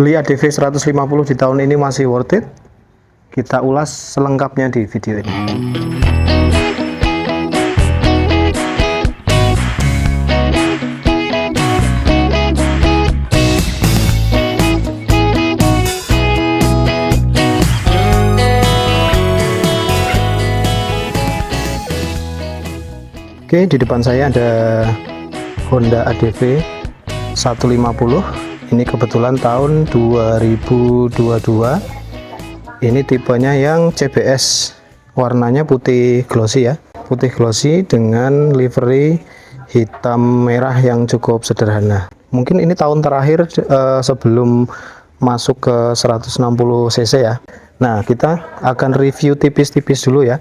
Beli ADV 150 di tahun ini masih worth it? Kita ulas selengkapnya di video ini. Oke, di depan saya ada Honda ADV 150. Ini kebetulan tahun 2022. Ini tipenya yang CBS, warnanya putih glossy ya, putih glossy dengan livery hitam merah yang cukup sederhana. Mungkin ini tahun terakhir sebelum masuk ke 160 cc ya. Nah, kita akan review tipis-tipis dulu ya,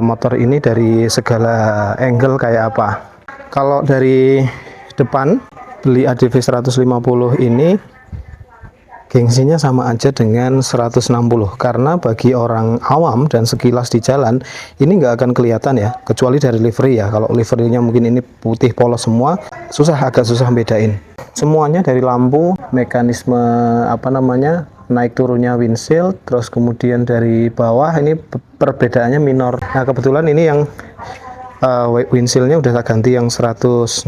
motor ini dari segala angle kayak apa. Kalau dari depan, beli ADV 150 ini gengsinya sama aja dengan 160, karena bagi orang awam dan sekilas di jalan ini nggak akan kelihatan ya, kecuali dari livery ya. Kalau liverynya mungkin ini putih polos semua, agak susah bedain. Semuanya dari lampu, mekanisme naik turunnya windshield, terus kemudian dari bawah ini perbedaannya minor. Nah, kebetulan ini yang windshieldnya udah tak ganti yang 160.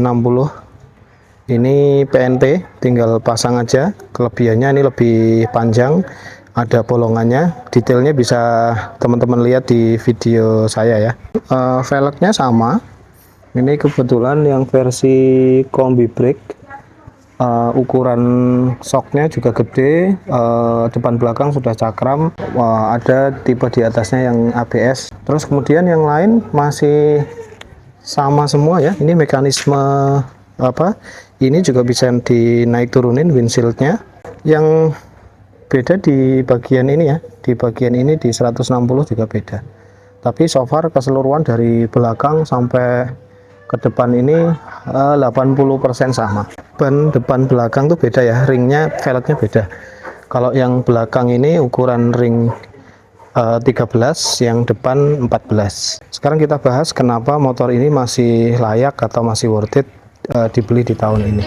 Ini PNP, tinggal pasang aja. Kelebihannya ini lebih panjang, ada bolongannya. Detailnya bisa teman-teman lihat di video saya ya. Velgnya sama. Ini kebetulan yang versi kombi brake. Ukuran shocknya juga gede. Depan belakang sudah cakram. Ada tipe di atasnya yang ABS. Terus kemudian yang lain masih sama semua ya. Ini mekanisme ini juga bisa dinaik turunin windshieldnya. Yang beda di bagian ini ya, di bagian ini di 160 juga beda, tapi so far keseluruhan dari belakang sampai ke depan ini 80% sama. Ban depan belakang tuh beda ya, ringnya, velgnya beda. Kalau yang belakang ini ukuran ring 13, yang depan 14. Sekarang kita bahas kenapa motor ini masih layak atau masih worth it dibeli di tahun ini.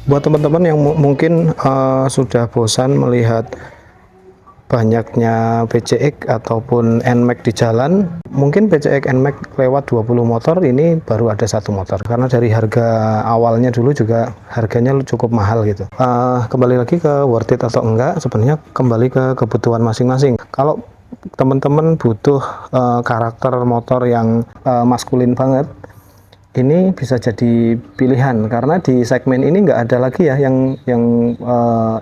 Buat teman-teman yang mungkin sudah bosan melihat banyaknya PCX ataupun NMAX di jalan, mungkin PCX NMAX lewat 20 motor, ini baru ada satu motor, karena dari harga awalnya dulu juga harganya cukup mahal gitu. Kembali lagi ke worth it atau enggak, sebenarnya kembali ke kebutuhan masing-masing. Kalau teman-teman butuh karakter motor yang maskulin banget, ini bisa jadi pilihan, karena di segmen ini nggak ada lagi ya yang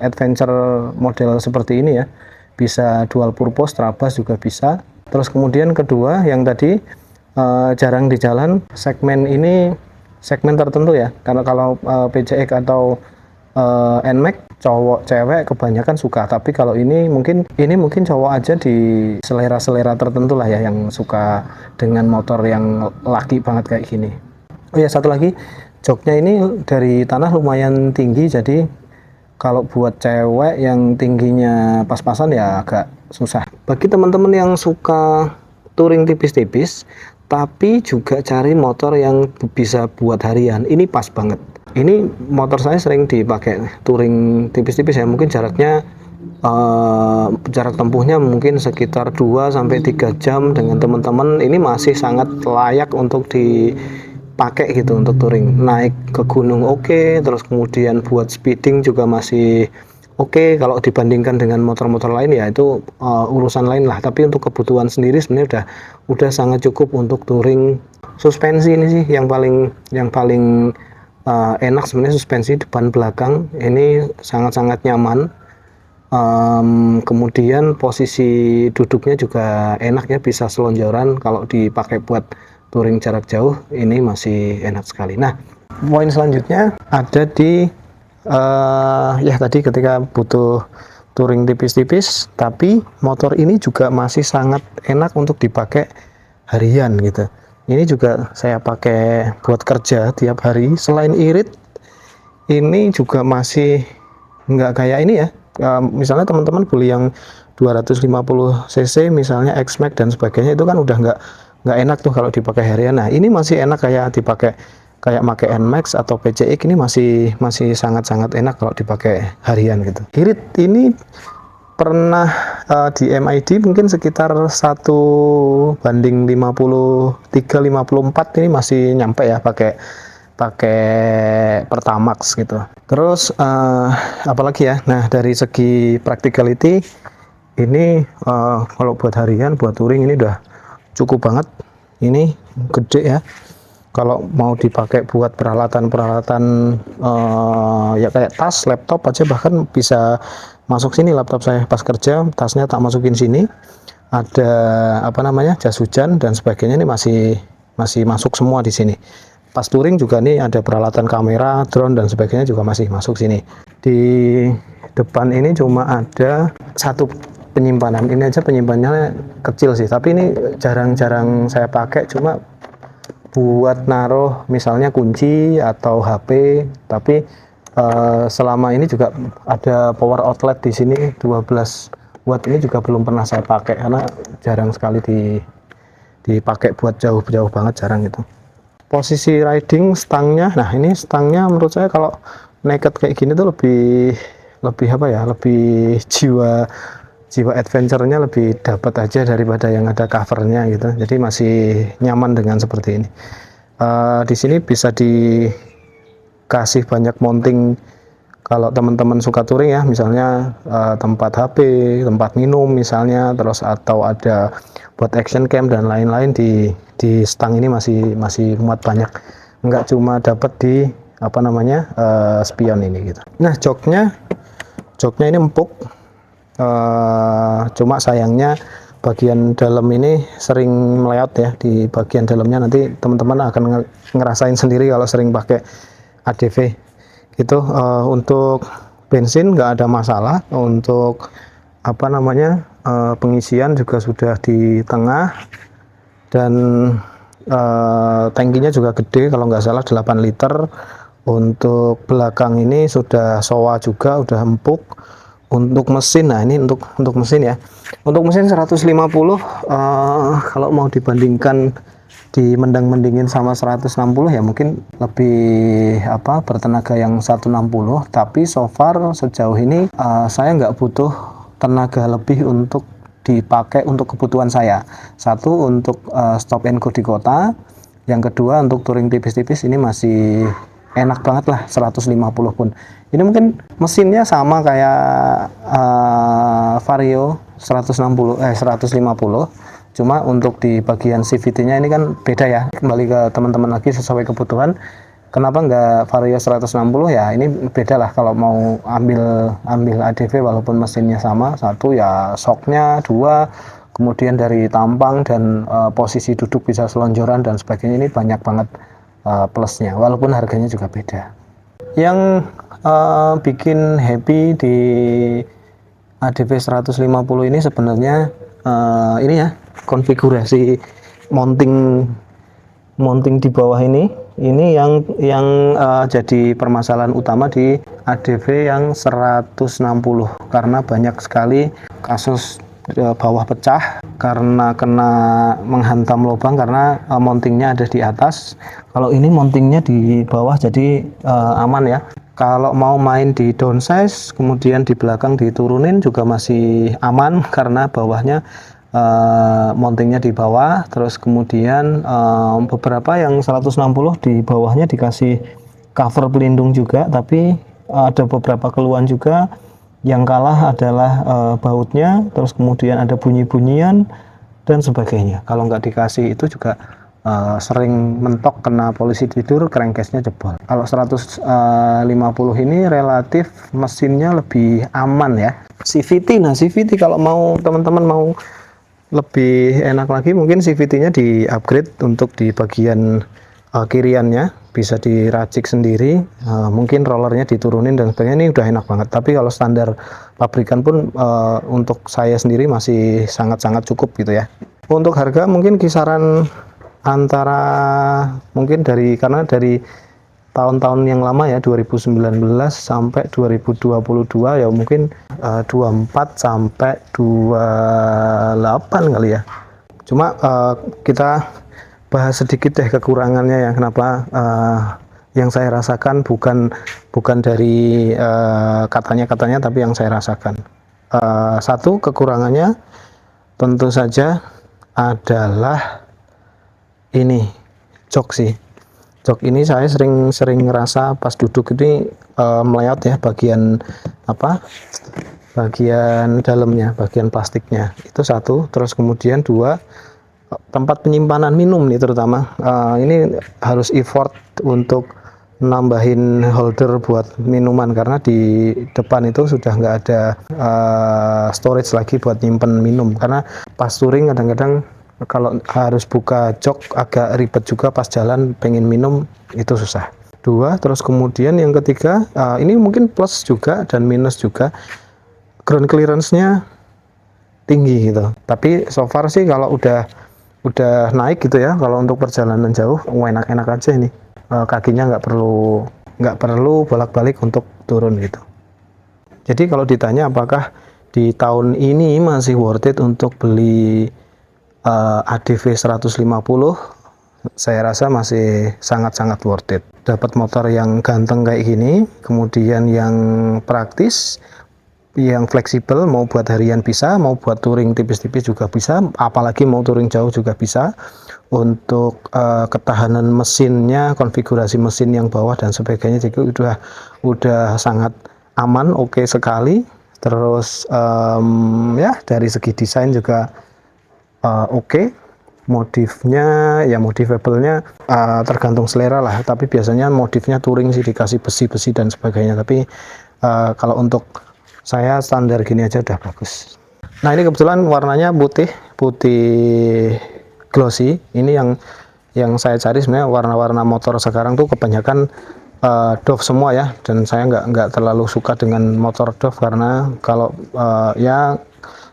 adventure model seperti ini ya. Bisa dual purpose, trabas juga bisa. Terus kemudian kedua, yang tadi jarang di jalan, segmen ini segmen tertentu ya, karena kalau PCX atau NMAX cowok cewek kebanyakan suka, tapi kalau ini mungkin cowok aja di selera tertentu lah ya, yang suka dengan motor yang laki banget kayak gini. Oh ya, satu lagi, joknya ini dari tanah lumayan tinggi, jadi kalau buat cewek yang tingginya pas-pasan ya agak susah. Bagi teman-teman yang suka touring tipis-tipis tapi juga cari motor yang bisa buat harian, ini pas banget. Ini motor saya sering dipakai touring tipis-tipis ya, mungkin jaraknya jarak tempuhnya mungkin sekitar 2-3 jam dengan teman-teman. Ini masih sangat layak untuk dipakai gitu untuk touring, naik ke gunung oke, terus kemudian buat speeding juga masih oke. Kalau dibandingkan dengan motor-motor lain ya itu urusan lain lah, tapi untuk kebutuhan sendiri sebenarnya udah sangat cukup untuk touring. Suspensi ini sih yang paling enak sebenarnya, suspensi depan belakang ini sangat-sangat nyaman. Kemudian posisi duduknya juga enak ya, bisa selonjoran. Kalau dipakai buat touring jarak jauh ini masih enak sekali. Nah, poin selanjutnya ada di ya tadi ketika butuh touring tipis-tipis, tapi motor ini juga masih sangat enak untuk dipakai harian gitu. Ini juga saya pakai buat kerja tiap hari. Selain irit, ini juga masih nggak kayak ini ya. Misalnya teman-teman beli yang 250 cc misalnya X-Max dan sebagainya, itu kan udah nggak enak tuh kalau dipakai harian. Nah ini masih enak kayak dipakai kayak pakai NMAX atau PCX, ini masih sangat-sangat enak kalau dipakai harian gitu. Irit ini pernah di MID mungkin sekitar 1:53-54, ini masih nyampe ya pakai pakai Pertamax gitu. Terus apalagi ya, nah dari segi practicality ini kalau buat harian, buat touring ini udah cukup banget. Ini gede ya, kalau mau dipakai buat peralatan-peralatan ya kayak tas, laptop aja bahkan bisa masuk sini. Laptop saya pas kerja, tasnya tak masukin sini, ada apa namanya, jas hujan dan sebagainya, ini masih masuk semua di sini. Pas touring juga nih ada peralatan kamera, drone dan sebagainya juga masih masuk sini. Di depan ini cuma ada satu penyimpanan, ini aja penyimpanannya kecil sih, tapi ini jarang-jarang saya pakai, cuma buat naruh misalnya kunci atau HP. Tapi selama ini juga ada power outlet di sini 12 watt, ini juga belum pernah saya pakai karena jarang sekali dipakai buat jauh-jauh banget, jarang itu. Posisi riding stangnya, nah ini stangnya menurut saya kalau naked kayak gini tuh lebih apa ya, lebih jiwa adventure-nya lebih dapat aja daripada yang ada covernya gitu. Jadi masih nyaman dengan seperti ini. Di sini bisa dikasih banyak mounting kalau teman-teman suka touring ya, misalnya tempat HP, tempat minum misalnya, terus atau ada buat action cam dan lain-lain. Di stang ini masih muat banyak, nggak cuma dapat di apa namanya spion ini gitu. Nah joknya ini empuk. Cuma sayangnya bagian dalam ini sering meleot ya. Di bagian dalamnya nanti teman-teman akan ngerasain sendiri kalau sering pakai ADV itu. Untuk bensin nggak ada masalah, untuk apa namanya pengisian juga sudah di tengah, dan tangkinya juga gede, kalau nggak salah 8 liter. Untuk belakang ini sudah soa juga, udah empuk. Untuk mesin, nah ini untuk mesin ya. Untuk mesin 150, kalau mau dibandingkan dimendang-mendingin sama 160 ya mungkin lebih apa bertenaga yang 160. Tapi so far sejauh ini saya nggak butuh tenaga lebih untuk dipakai untuk kebutuhan saya. Satu, untuk stop and go di kota. Yang kedua, untuk touring tipis-tipis ini masih enak banget lah 150 pun. Ini mungkin mesinnya sama kayak Vario 150 150, cuma untuk di bagian CVT-nya ini kan beda ya. Kembali ke teman-teman lagi sesuai kebutuhan. Kenapa nggak Vario 160 ya, ini beda lah kalau mau ambil ADV walaupun mesinnya sama. Satu ya shocknya, dua kemudian dari tampang dan posisi duduk bisa selonjoran dan sebagainya, ini banyak banget plusnya walaupun harganya juga beda. Yang bikin happy di ADV 150 ini sebenarnya ini ya, konfigurasi mounting di bawah ini yang jadi permasalahan utama di ADV yang 160, karena banyak sekali kasus bawah pecah karena kena menghantam lubang, karena mountingnya ada di atas. Kalau ini mountingnya di bawah, jadi aman ya. Kalau mau main di downsize kemudian di belakang diturunin juga masih aman, karena bawahnya mountingnya di bawah. Terus kemudian beberapa yang 160 di bawahnya dikasih cover pelindung juga, tapi ada beberapa keluhan juga. Yang kalah adalah bautnya, terus kemudian ada bunyi-bunyian dan sebagainya. Kalau nggak dikasih itu juga sering mentok, kena polisi tidur, crankcase-nya jebol. Kalau 150 ini relatif mesinnya lebih aman ya. CVT, nah CVT kalau mau teman-teman mau lebih enak lagi, mungkin CVT-nya di upgrade untuk di bagian kiriannya bisa diracik sendiri, mungkin rollernya diturunin dan sebagainya. Ini udah enak banget. Tapi kalau standar pabrikan pun untuk saya sendiri masih sangat-sangat cukup gitu ya. Untuk harga mungkin kisaran antara mungkin karena dari tahun-tahun yang lama ya, 2019 sampai 2022 ya mungkin 24 sampai 28 kali ya. Cuma kita bahas sedikit deh kekurangannya ya, kenapa yang saya rasakan bukan dari katanya-katanya, tapi yang saya rasakan. Satu kekurangannya tentu saja adalah ini, jok sih. Jok ini saya sering ngerasa pas duduk ini melayat ya, bagian dalamnya, bagian plastiknya itu satu. Terus kemudian dua, tempat penyimpanan minum nih terutama, ini harus effort untuk nambahin holder buat minuman, karena di depan itu sudah nggak ada storage lagi buat nyimpen minum, karena pas touring kadang-kadang kalau harus buka jok agak ribet juga, pas jalan pengen minum itu susah. Dua, terus kemudian yang ketiga, ini mungkin plus juga dan minus juga, ground clearance-nya tinggi gitu. Tapi so far sih kalau udah naik gitu ya, kalau untuk perjalanan jauh enak-enak aja ini, kakinya nggak perlu bolak-balik untuk turun gitu. Jadi kalau ditanya apakah di tahun ini masih worth it untuk beli ADV 150, saya rasa masih sangat-sangat worth it. Dapat motor yang ganteng kayak gini, kemudian yang praktis, yang fleksibel, mau buat harian bisa, mau buat touring tipis-tipis juga bisa, apalagi mau touring jauh juga bisa. Untuk ketahanan mesinnya, konfigurasi mesin yang bawah dan sebagainya juga udah sangat aman, oke sekali. Terus ya dari segi desain juga oke. Modifnya ya modifable-nya tergantung selera lah, tapi biasanya modifnya touring sih dikasih besi-besi dan sebagainya, tapi kalau untuk saya standar gini aja udah bagus. Nah ini kebetulan warnanya putih glossy. Ini yang saya cari sebenarnya, warna-warna motor sekarang tuh kebanyakan Dove semua ya, dan saya nggak terlalu suka dengan motor Dove, karena kalau ya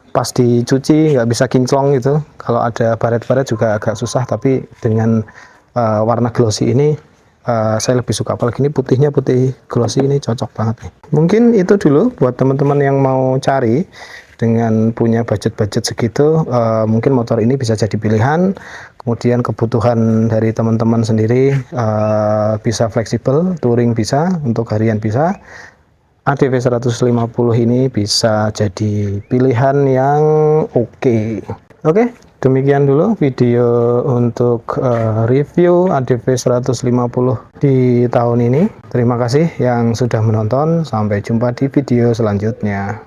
pas dicuci nggak bisa kinclong gitu, kalau ada baret-baret juga agak susah, tapi dengan warna glossy ini saya lebih suka, apalagi ini putihnya putih glossy, ini cocok banget nih. Mungkin itu dulu buat teman-teman yang mau cari dengan punya budget segitu, mungkin motor ini bisa jadi pilihan. Kemudian kebutuhan dari teman-teman sendiri, bisa fleksibel, touring bisa, untuk harian bisa. ADV 150 ini bisa jadi pilihan yang oke. Oke, demikian dulu video untuk review ADV 150 di tahun ini. Terima kasih yang sudah menonton. Sampai jumpa di video selanjutnya.